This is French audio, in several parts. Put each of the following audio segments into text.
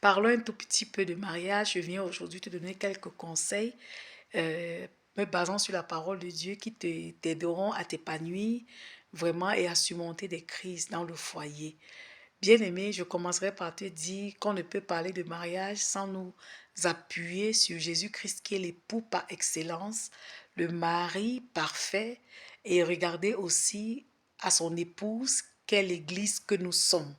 Parlons un tout petit peu de mariage. Je viens aujourd'hui te donner quelques conseils, me basant sur la parole de Dieu qui t'aideront à t'épanouir vraiment et à surmonter des crises dans le foyer. Bien-aimé, je commencerai par te dire qu'on ne peut parler de mariage sans nous appuyer sur Jésus-Christ qui est l'époux par excellence, le mari parfait, et regarder aussi à son épouse qu'est l'Église que nous sommes.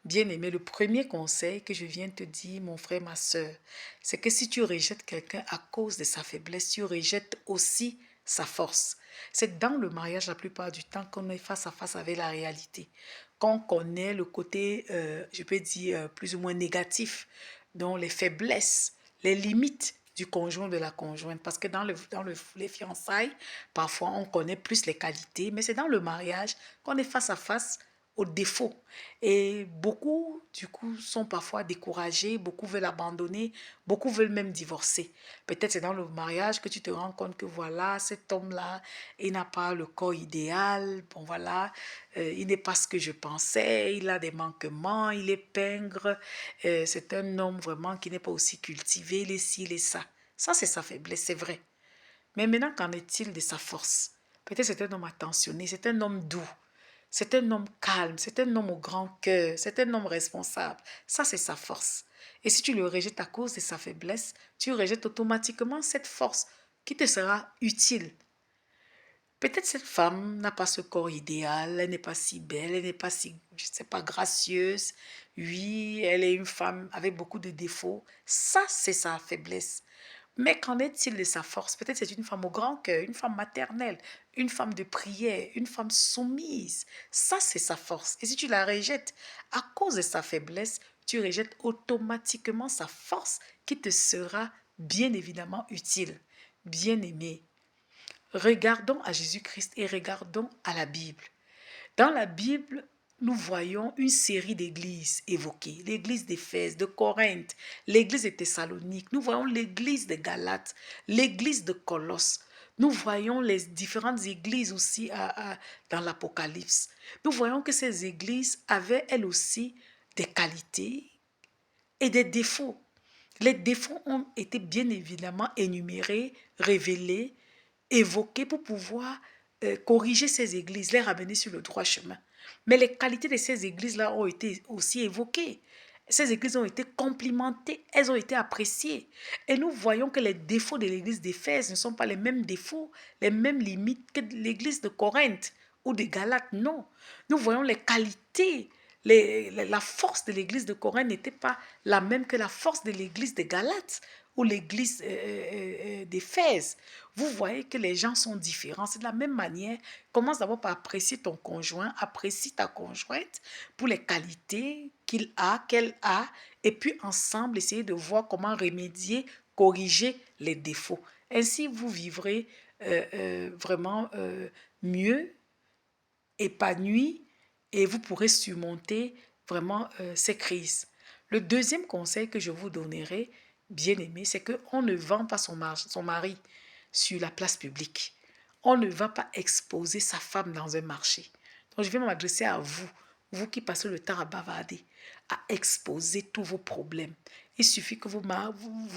Bien-aimé, le premier conseil que je viens te dire, mon frère, ma soeur, c'est que si tu rejettes quelqu'un à cause de sa faiblesse, tu rejettes aussi sa force. C'est dans le mariage la plupart du temps qu'on est face à face avec la réalité, qu'on connaît le côté, je peux dire, plus ou moins négatif, dont les faiblesses, les limites du conjoint de la conjointe. Parce que les fiançailles, parfois on connaît plus les qualités, mais c'est dans le mariage qu'on est face à face aux défauts. Et beaucoup, du coup, sont parfois découragés, beaucoup veulent abandonner, beaucoup veulent même divorcer. Peut-être c'est dans le mariage que tu te rends compte que voilà, cet homme-là, il n'a pas le corps idéal, bon voilà, il n'est pas ce que je pensais, il a des manquements, il est pingre, c'est un homme vraiment qui n'est pas aussi cultivé, il est ci, il est ça. Ça, c'est sa faiblesse, c'est vrai. Mais maintenant, qu'en est-il de sa force? Peut-être c'est un homme attentionné, c'est un homme doux, c'est un homme calme, c'est un homme au grand cœur, c'est un homme responsable. Ça, c'est sa force. Et si tu le rejettes à cause de sa faiblesse, tu rejettes automatiquement cette force qui te sera utile. Peut-être cette femme n'a pas ce corps idéal, elle n'est pas si belle, elle n'est pas si, je sais pas, gracieuse. Oui, elle est une femme avec beaucoup de défauts. Ça, c'est sa faiblesse. Mais qu'en est-il de sa force? Peut-être c'est une femme au grand cœur, une femme maternelle, une femme de prière, une femme soumise. Ça, c'est sa force. Et si tu la rejettes à cause de sa faiblesse, tu rejettes automatiquement sa force qui te sera bien évidemment utile. Bien aimé, regardons à Jésus-Christ et regardons à la Bible. Dans la Bible, nous voyons une série d'églises évoquées. L'église d'Éphèse, de Corinthe, l'église de Thessalonique. Nous voyons l'église de Galates, l'église de Colosse. Nous voyons les différentes églises aussi dans l'Apocalypse. Nous voyons que ces églises avaient elles aussi des qualités et des défauts. Les défauts ont été bien évidemment énumérés, révélés, évoqués pour pouvoir corriger ces églises, les ramener sur le droit chemin. Mais les qualités de ces églises-là ont été aussi évoquées. Ces églises ont été complimentées, elles ont été appréciées. Et nous voyons que les défauts de l'église d'Éphèse ne sont pas les mêmes défauts, les mêmes limites que l'église de Corinthe ou de Galate. Non. Nous voyons les qualités, la force de l'église de Corinthe n'était pas la même que la force de l'église de Galate ou l'église d'Éphèse. Vous voyez que les gens sont différents. C'est de la même manière. Commence d'abord par apprécier ton conjoint, apprécie ta conjointe pour les qualités qu'il a, qu'elle a, et puis ensemble, essayez de voir comment remédier, corriger les défauts. Ainsi, vous vivrez vraiment mieux, épanoui, et vous pourrez surmonter vraiment ces crises. Le deuxième conseil que je vous donnerai, bien aimé, c'est qu'on ne vend pas son mari sur la place publique. On ne va pas exposer sa femme dans un marché. Donc, je vais m'adresser à vous, vous qui passez le temps à bavarder, à exposer tous vos problèmes. Il suffit que vous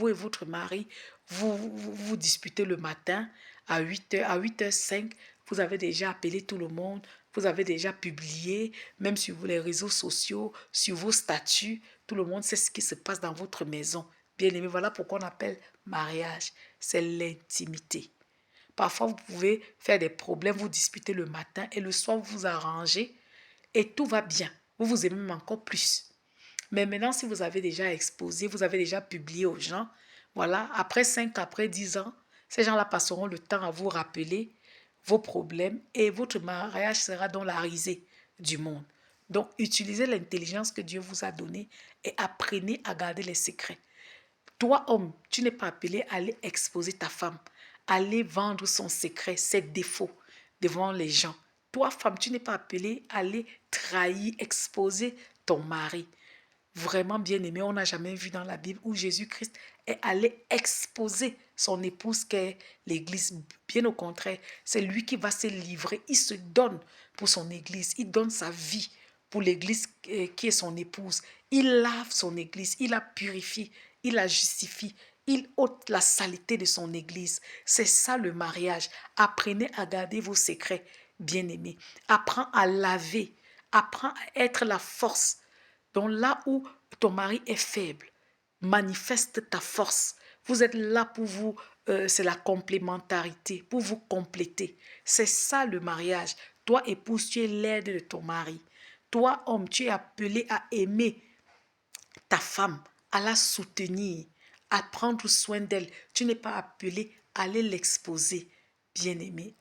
et votre mari, vous disputez le matin à 8h, à 8h05, vous avez déjà appelé tout le monde, vous avez déjà publié, même sur les réseaux sociaux, sur vos statuts, tout le monde sait ce qui se passe dans votre maison. Bien aimé, voilà pourquoi on appelle mariage. C'est l'intimité. Parfois, vous pouvez faire des problèmes, vous disputez le matin et le soir, vous vous arrangez et tout va bien. Vous vous aimez même encore plus. Mais maintenant, si vous avez déjà exposé, vous avez déjà publié aux gens, voilà, après 5, après 10 ans, ces gens-là passeront le temps à vous rappeler vos problèmes et votre mariage sera dans la risée du monde. Donc, utilisez l'intelligence que Dieu vous a donnée et apprenez à garder les secrets. Toi, homme, tu n'es pas appelé à aller exposer ta femme, à aller vendre son secret, ses défauts devant les gens. Toi, femme, tu n'es pas appelé à aller trahir, exposer ton mari. Vraiment bien aimé, on n'a jamais vu dans la Bible où Jésus-Christ est allé exposer son épouse qu'est l'Église. Bien au contraire, c'est lui qui va se livrer. Il se donne pour son Église. Il donne sa vie pour l'Église qui est son épouse. Il lave son église, il la purifie, il la justifie, il ôte la saleté de son église. C'est ça le mariage. Apprenez à garder vos secrets, bien-aimés. Apprends à laver, apprends à être la force. Donc là où ton mari est faible, manifeste ta force. Vous êtes là pour vous, c'est la complémentarité, pour vous compléter. C'est ça le mariage. Toi, épouse, tu es l'aide de ton mari. Toi, homme, tu es appelé à aimer ta femme, à la soutenir, à prendre soin d'elle. Tu n'es pas appelé à aller l'exposer, bien-aimé.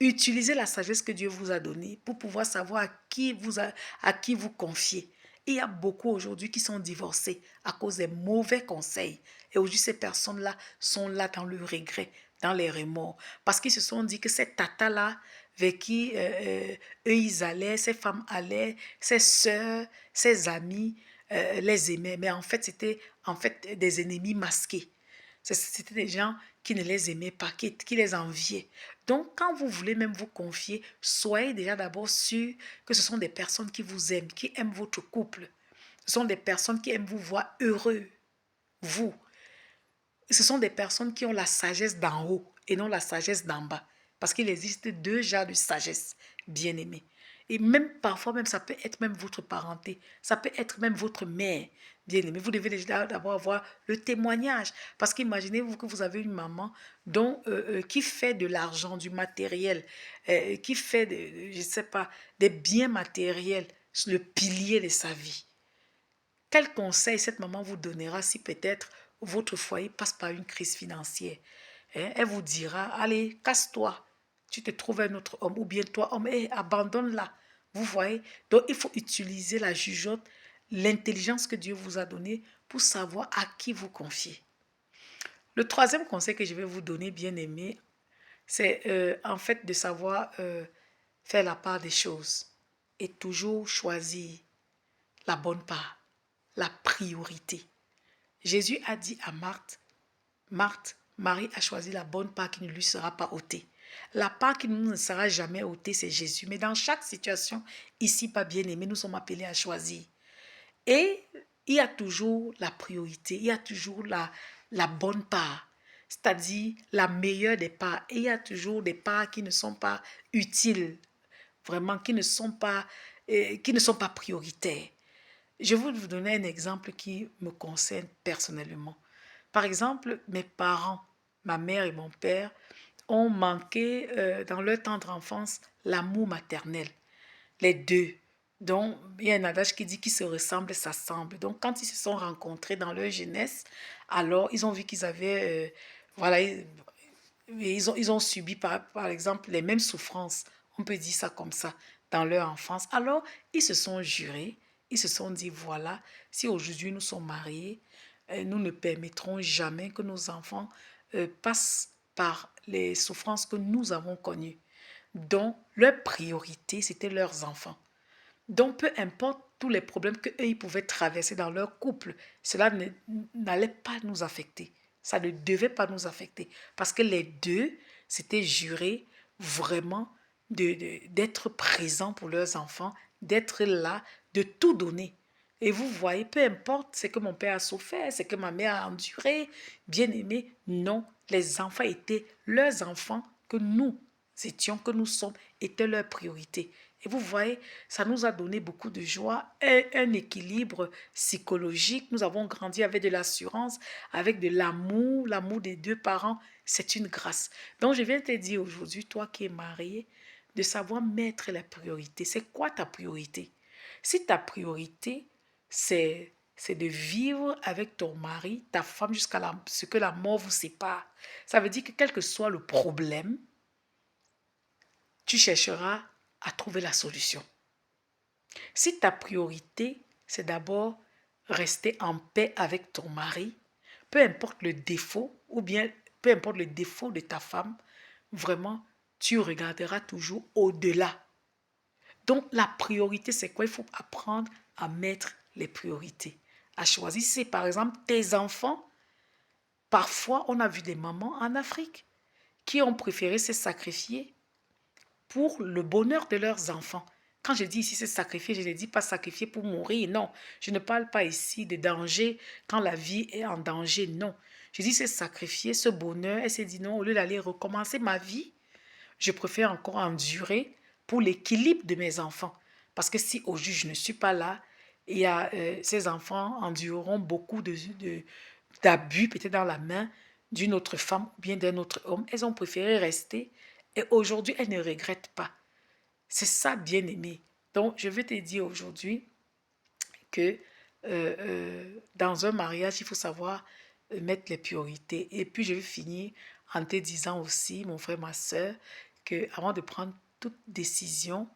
Utilisez la sagesse que Dieu vous a donnée pour pouvoir savoir à qui vous confier. Il y a beaucoup aujourd'hui qui sont divorcés à cause des mauvais conseils. Et aujourd'hui, ces personnes-là sont là dans le regret, dans les remords. Parce qu'ils se sont dit que cette tata-là, vers qui eux, ils allaient, ces femmes allaient, ces sœurs, ces amis les aimaient. Mais en fait, c'était en fait des ennemis masqués. C'était des gens qui ne les aimaient pas, qui les enviaient. Donc, quand vous voulez même vous confier, soyez déjà d'abord sûr que ce sont des personnes qui vous aiment, qui aiment votre couple. Ce sont des personnes qui aiment vous voir heureux, vous. Ce sont des personnes qui ont la sagesse d'en haut et non la sagesse d'en bas. Parce qu'il existe deux genres de sagesse, bien aimés. Et même parfois, même ça peut être même votre parenté, ça peut être même votre mère, bien aimée. Vous devez déjà d'abord avoir le témoignage. Parce qu'imaginez-vous que vous avez une maman qui fait de l'argent, du matériel, qui fait, je ne sais pas, des biens matériels, le pilier de sa vie. Quel conseil cette maman vous donnera si peut-être votre foyer passe par une crise financière? Elle vous dira, allez, casse-toi, tu te trouves un autre homme, ou bien toi, homme, abandonne-la. Vous voyez? Donc, il faut utiliser la jugeote, l'intelligence que Dieu vous a donnée pour savoir à qui vous confier. Le troisième conseil que je vais vous donner, bien aimé, c'est en fait de savoir faire la part des choses et toujours choisir la bonne part, la priorité. Jésus a dit à Marthe, Marthe, Marie a choisi la bonne part qui ne lui sera pas ôtée. La part qui ne sera jamais ôtée, c'est Jésus. Mais dans chaque situation, ici, pas bien aimé, nous sommes appelés à choisir. Et il y a toujours la priorité, il y a toujours la bonne part, c'est-à-dire la meilleure des parts. Et il y a toujours des parts qui ne sont pas utiles, vraiment, qui ne sont pas prioritaires. Je vais vous donner un exemple qui me concerne personnellement. Par exemple, mes parents, ma mère et mon père, ont manqué dans leur tendre enfance l'amour maternel. Les deux. Donc, il y a un adage qui dit qu'ils se ressemblent, s'assemblent. Donc, quand ils se sont rencontrés dans leur jeunesse, alors ils ont vu qu'ils avaient, voilà, ils ont subi par exemple les mêmes souffrances, on peut dire ça comme ça, dans leur enfance. Alors, ils se sont jurés, ils se sont dit, voilà, si aujourd'hui nous sommes mariés, nous ne permettrons jamais que nos enfants passent par les souffrances que nous avons connues. Donc, leur priorité, c'était leurs enfants. Donc, peu importe tous les problèmes qu'eux, ils pouvaient traverser dans leur couple, cela n'allait pas nous affecter. Ça ne devait pas nous affecter. Parce que les deux s'étaient jurés vraiment d'être présents pour leurs enfants, d'être là, de tout donner. Et vous voyez, peu importe ce que mon père a souffert, ce que ma mère a enduré, bien aimé, non, les enfants étaient leurs enfants que nous étions, que nous sommes, étaient leur priorité. Et vous voyez, ça nous a donné beaucoup de joie, un équilibre psychologique. Nous avons grandi avec de l'assurance, avec de l'amour des deux parents. C'est une grâce. Donc, je viens te dire aujourd'hui, toi qui es marié, de savoir mettre la priorité. C'est quoi ta priorité? Si ta priorité, c'est de vivre avec ton mari, ta femme, jusqu'à ce que la mort vous sépare, ça veut dire que quel que soit le problème, tu chercheras à trouver la solution. Si ta priorité, c'est d'abord rester en paix avec ton mari, peu importe le défaut, ou bien peu importe le défaut de ta femme, vraiment, tu regarderas toujours au-delà. Donc, la priorité, c'est quoi? Il faut apprendre à mettre les priorités, à choisir. Si c'est par exemple tes enfants, parfois, on a vu des mamans en Afrique qui ont préféré se sacrifier pour le bonheur de leurs enfants. Quand je dis ici se sacrifier, je ne dis pas sacrifier pour mourir, non. Je ne parle pas ici de danger quand la vie est en danger, non. Je dis se sacrifier, ce bonheur. Elle s'est dit non, au lieu d'aller recommencer ma vie, je préfère encore endurer pour l'équilibre de mes enfants. Parce que si aujourd'hui je ne suis pas là, il y a, ces enfants endureront beaucoup d'abus peut-être dans la main d'une autre femme ou bien d'un autre homme. Elles ont préféré rester et aujourd'hui elles ne regrettent pas. C'est ça, bien aimé. Donc, je vais te dire aujourd'hui que dans un mariage, il faut savoir mettre les priorités. Et puis, je vais finir en te disant aussi, mon frère, ma soeur, que avant de prendre toute décision,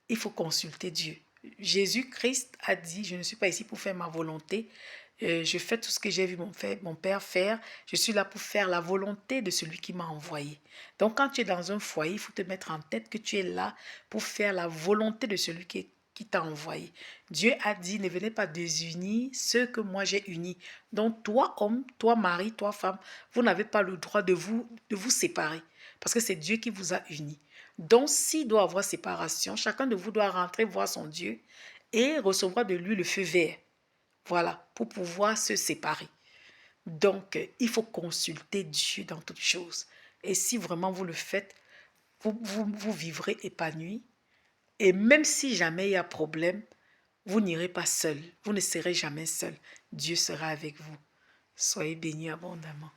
il faut consulter Dieu. Jésus-Christ a dit, je ne suis pas ici pour faire ma volonté, je fais tout ce que j'ai vu mon Père faire, je suis là pour faire la volonté de celui qui m'a envoyé. Donc quand tu es dans un foyer, il faut te mettre en tête que tu es là pour faire la volonté de celui qui t'a envoyé. Dieu a dit, ne venez pas désunir ceux que moi j'ai unis. Donc toi homme, toi mari, toi femme, vous n'avez pas le droit de vous séparer parce que c'est Dieu qui vous a unis. Donc s'il doit y avoir séparation, chacun de vous doit rentrer voir son Dieu et recevoir de lui le feu vert. Voilà, pour pouvoir se séparer. Donc, il faut consulter Dieu dans toutes choses. Et si vraiment vous le faites, vous vivrez épanoui. Et même si jamais il y a problème, vous n'irez pas seul. Vous ne serez jamais seul. Dieu sera avec vous. Soyez bénis abondamment.